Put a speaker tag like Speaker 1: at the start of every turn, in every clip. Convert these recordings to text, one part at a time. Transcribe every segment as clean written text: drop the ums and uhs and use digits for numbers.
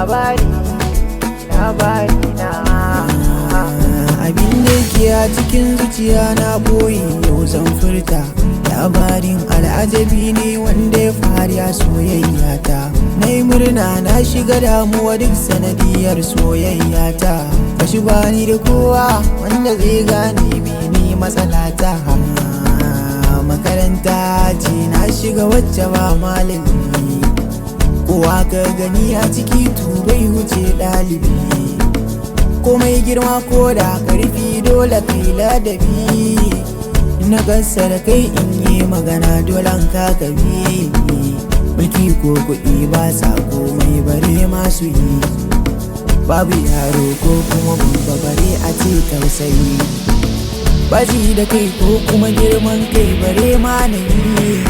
Speaker 1: labari na.
Speaker 2: Abin da ke a cikin zuciya na boye yau zan furta. Labarin al'ajabi ne wanda ya fari a soyayya ta. Na yi murna na shiga damuwa duk sanadiyar soyayya ta. Kashi bani da kowa wanda zai gane mini matsalata. Makaranta ce na shiga wacce ba malami, kowa ka gani a ciki bai wuce ɗalibi. Komai girma ko da karfi dole kai ladabi, na gasa da kai in yi magana dole ka gabi. Mulki ko kuɗi ba sa komai bare masu yi, babu yaro ko kuma babba bare a ce tausayi. Baji da kai ko kuma girman kai bare ma na yi,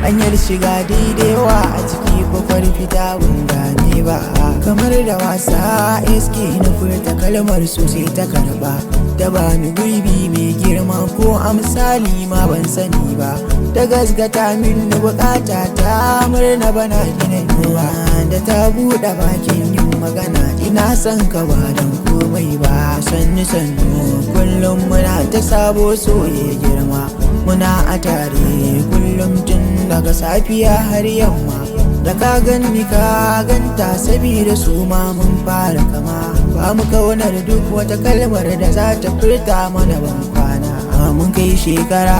Speaker 2: hanyar shiga daidaiwa a ciki bakwar fita ban gane ba. Kamar da wasa SK na furta kalmar sosai ta karba, ta bani gurbi mai girma ko a misali ma ban sani ba. Ta gasgata min da bukata ta murna bana gina ruwa, da ta buɗe bakin yin magana ina son ka ba don komai ba. Sannu sannu kullum muna ta sabo soye girma, muna a tare kullum tun daga safiya har yamma. Da ka ganni ka ganta sabida su ma mun fara kama, ba mu kaunar duk wata kalmar da za ta furta mana ban kwana. Mun kai shekara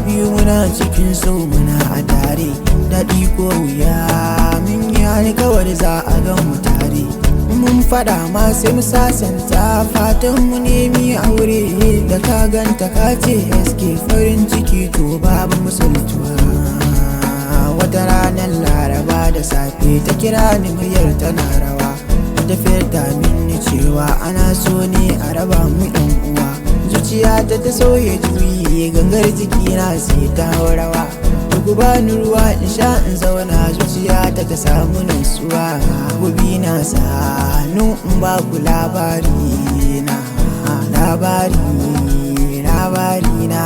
Speaker 2: 2 muna cikin so muna a tare, daɗi ko wuya mun yi alkawari za a gan mu tare. Mun faɗa ma sai mu sasanta, fatan mu nemi aure. Da ka ganta ka ce SK farin ciki to babu musaltuwa. Wata ranar Laraba da safe ta kira ni muryar tana rawa, ta furta mini cewa ana so ne a raba mu ɗan uwa. Zuciya ta sauya juyi gangar jikina sai ta rawa. Ku bani ruwa in sha in zauna zuciya ta samu nutsuwa. Gobe na sanu in ba ku labari na, labari na, labari na,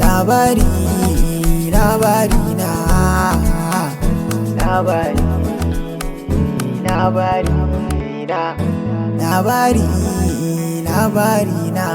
Speaker 2: labari na, labari na, labari na.